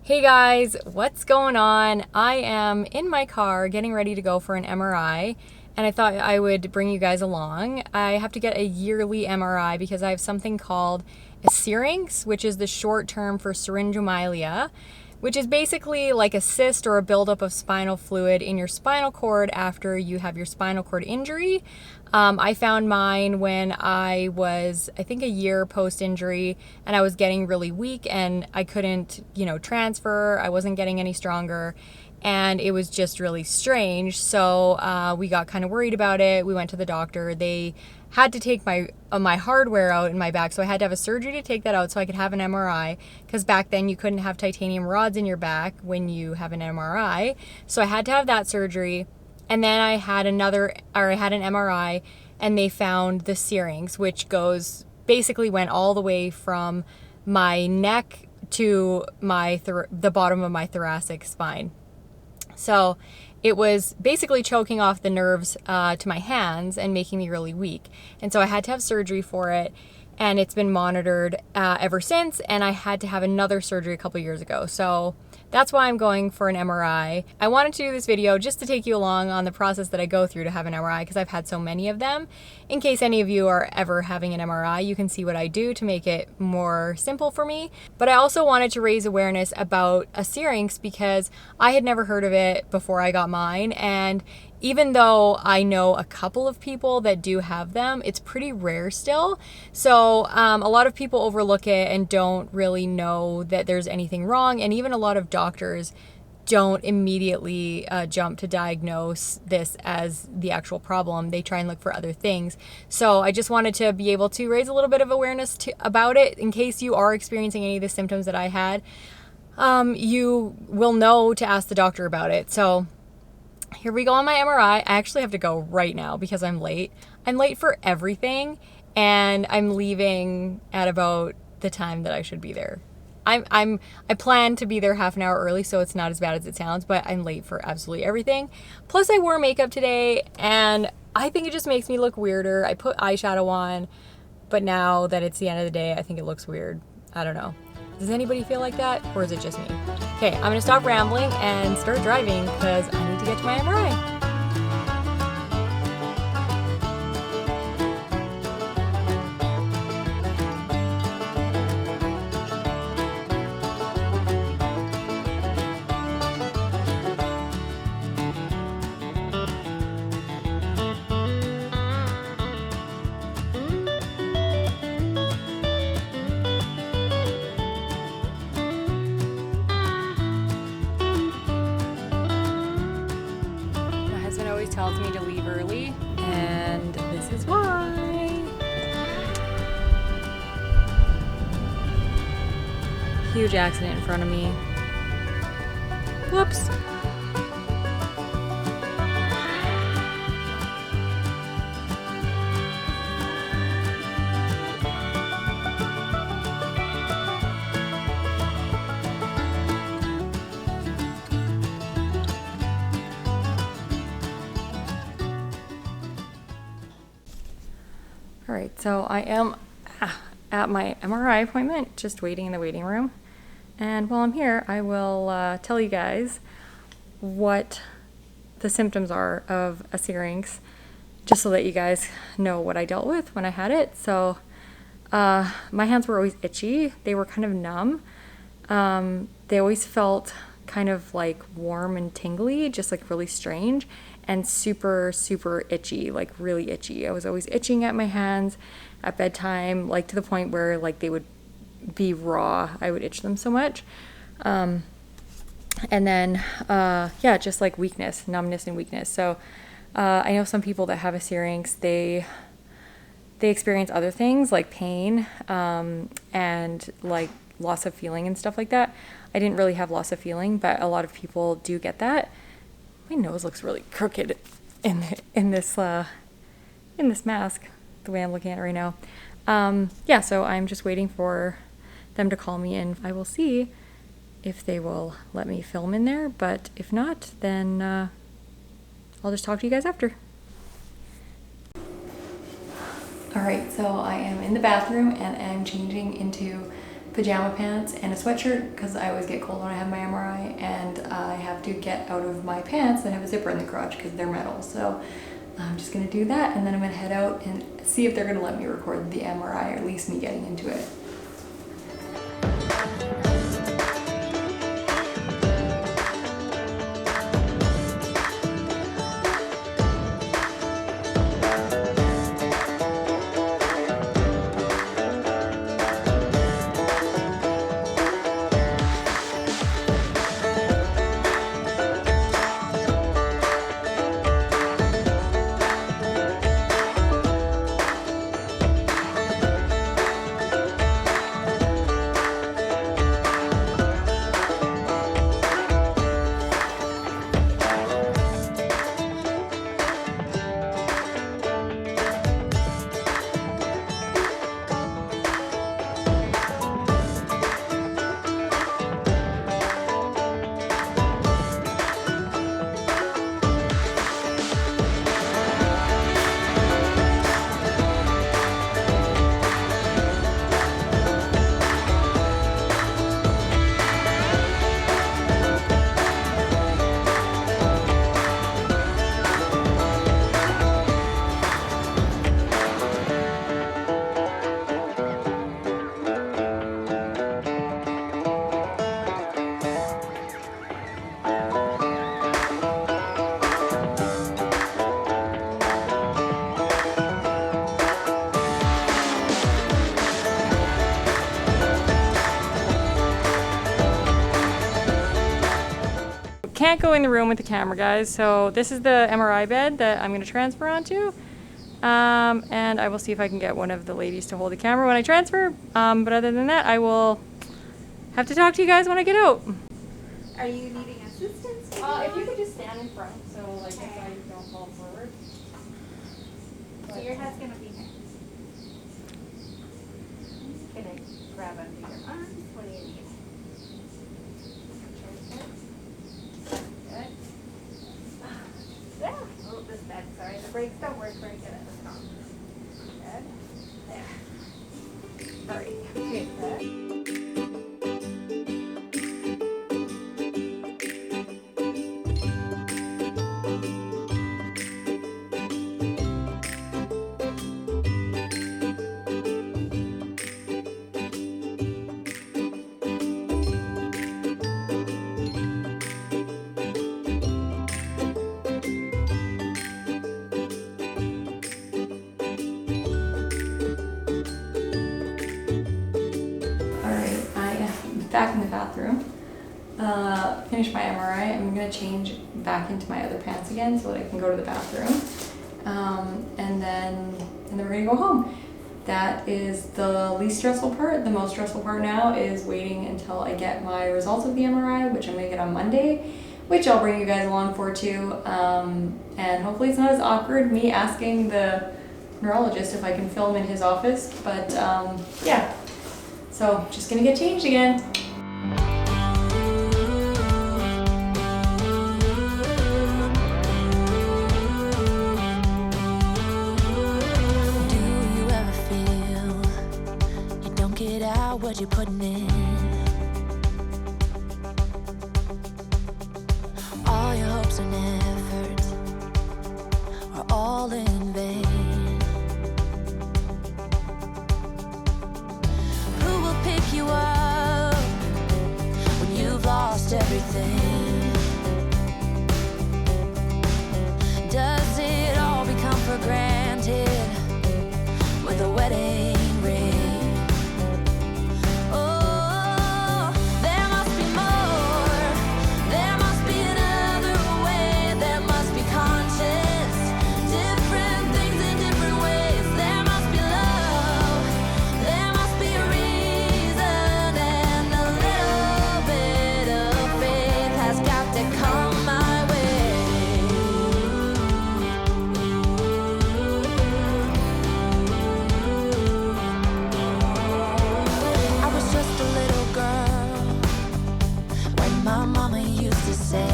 Hey guys, what's going on? I am in my car getting ready to go for an MRI, and I thought I would bring you guys along. I have to get a yearly MRI because I have something called a Syrinx, which is the short term for Syringomyelia, which is basically like a cyst or a buildup of spinal fluid in your spinal cord after you have your spinal cord injury. I found mine when I was, I think, a year post-injury, and I was getting really weak and I couldn't, transfer. I wasn't getting any stronger, and it was just really strange. So we got kind of worried about it. We went to the doctor. They had to take my hardware out in my back, so I had to have a surgery to take that out so I could have an MRI, because back then you couldn't have titanium rods in your back when you have an MRI. So I had to have that surgery. And then I had an MRI, and they found the Syrinx, which went all the way from my neck to the bottom of my thoracic spine. So it was basically choking off the nerves to my hands and making me really weak. And so I had to have surgery for it, and it's been monitored ever since, and I had to have another surgery a couple years ago. So that's why I'm going for an MRI. I wanted to do this video just to take you along on the process that I go through to have an MRI, because I've had so many of them. In case any of you are ever having an MRI, you can see what I do to make it more simple for me. But I also wanted to raise awareness about a Syrinx because I had never heard of it before I got mine, and even though I know a couple of people that do have them, it's pretty rare still. So a lot of people overlook it and don't really know that there's anything wrong. And even a lot of doctors don't immediately jump to diagnose this as the actual problem. They try and look for other things. So I just wanted to be able to raise a little bit of awareness about it in case you are experiencing any of the symptoms that I had. You will know to ask the doctor about it. So here we go on my MRI. I actually have to go right now because I'm late. I'm late for everything, and I'm leaving at about the time that I should be there. I plan to be there half an hour early, so it's not as bad as it sounds, but I'm late for absolutely everything. Plus I wore makeup today, and I think it just makes me look weirder. I put eyeshadow on, but now that it's the end of the day, I think it looks weird. I don't know. Does anybody feel like that, or is it just me? Okay, I'm gonna stop rambling and start driving because I need to get to my MRI. Always tells me to leave early, and this is why. Huge accident in front of me. Whoops. All right, so I am at my MRI appointment, just waiting in the waiting room. And while I'm here, I will tell you guys what the symptoms are of a Syrinx, just so that you guys know what I dealt with when I had it. So my hands were always itchy. They were kind of numb. They always felt kind of like warm and tingly, just like really strange, and super, super itchy, like really itchy. I was always itching at my hands at bedtime, like to the point where like they would be raw. I would itch them so much. And then, just like weakness, numbness and weakness. So I know some people that have a Syrinx, they experience other things like pain and like loss of feeling and stuff like that. I didn't really have loss of feeling, but a lot of people do get that. My nose looks really crooked in this mask, the way I'm looking at it right now. So I'm just waiting for them to call me, and I will see if they will let me film in there. But if not, then I'll just talk to you guys after. All right, so I am in the bathroom and I'm changing into pajama pants and a sweatshirt because I always get cold when I have my MRI, and I have to get out of my pants that have a zipper in the crotch because they're metal. So I'm just gonna do that, and then I'm gonna head out and see if they're gonna let me record the MRI, or at least me getting into it. Can't go in the room with the camera, guys, so this is the MRI bed that I'm going to transfer onto, and I will see if I can get one of the ladies to hold the camera when I transfer, but other than that I will have to talk to you guys when I get out. Are you needing assistance? If you could just stand in front, so like if I don't fall forward. So your head's going to be here. I'm going to grab under your arms. What do you need? Yeah. Oh, this bed, sorry. The brakes don't work very good at this top. Good. There. Sorry. Good. Back in the bathroom, finish my MRI. I'm gonna change back into my other pants again so that I can go to the bathroom, and then we're gonna go home. That is the least stressful part. The most stressful part now is waiting until I get my results of the MRI, which I'm gonna get on Monday, which I'll bring you guys along for too, and hopefully it's not as awkward me asking the neurologist if I can film in his office, but yeah. So, just gonna get changed again. Do you ever feel you don't get out what you're putting in? All your hopes and efforts are all in vain. Pick you up when you've lost everything. Does it all become for granted with a wedding ring? Oh, there must be more. There must be another way. There must be conscious, different things in different ways. There must be love. There must be a reason, and a little bit of faith has got to come my way. I was just a little girl when my mama used to say,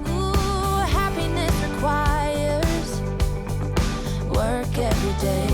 ooh, happiness requires work every day.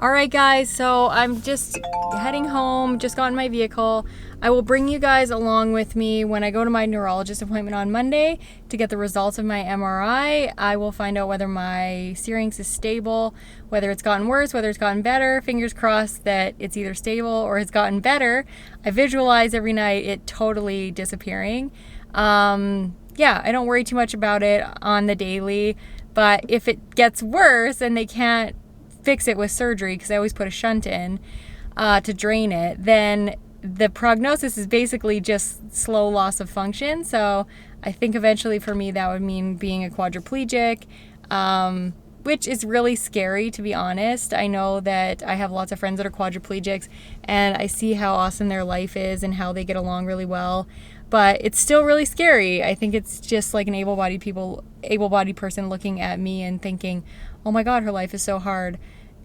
All right, guys, so I'm just heading home, just got in my vehicle. I will bring you guys along with me when I go to my neurologist appointment on Monday to get the results of my MRI. I will find out whether my Syrinx is stable, whether it's gotten worse, whether it's gotten better. Fingers crossed that it's either stable or it's gotten better. I visualize every night it totally disappearing. Yeah, I don't worry too much about it on the daily, but if it gets worse and they can't fix it with surgery, because I always put a shunt in to drain it, then the prognosis is basically just slow loss of function. So I think eventually for me that would mean being a quadriplegic, which is really scary, to be honest. I know that I have lots of friends that are quadriplegics and I see how awesome their life is and how they get along really well, but it's still really scary. I think it's just like an able-bodied person looking at me and thinking, oh my God, her life is so hard.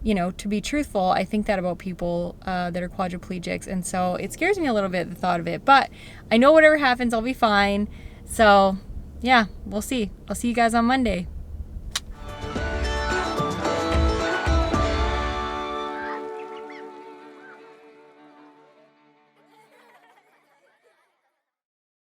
You know, to be truthful, I think that about people that are quadriplegics, and so it scares me a little bit, the thought of it, but I know whatever happens, I'll be fine. So yeah, we'll see. I'll see you guys on Monday.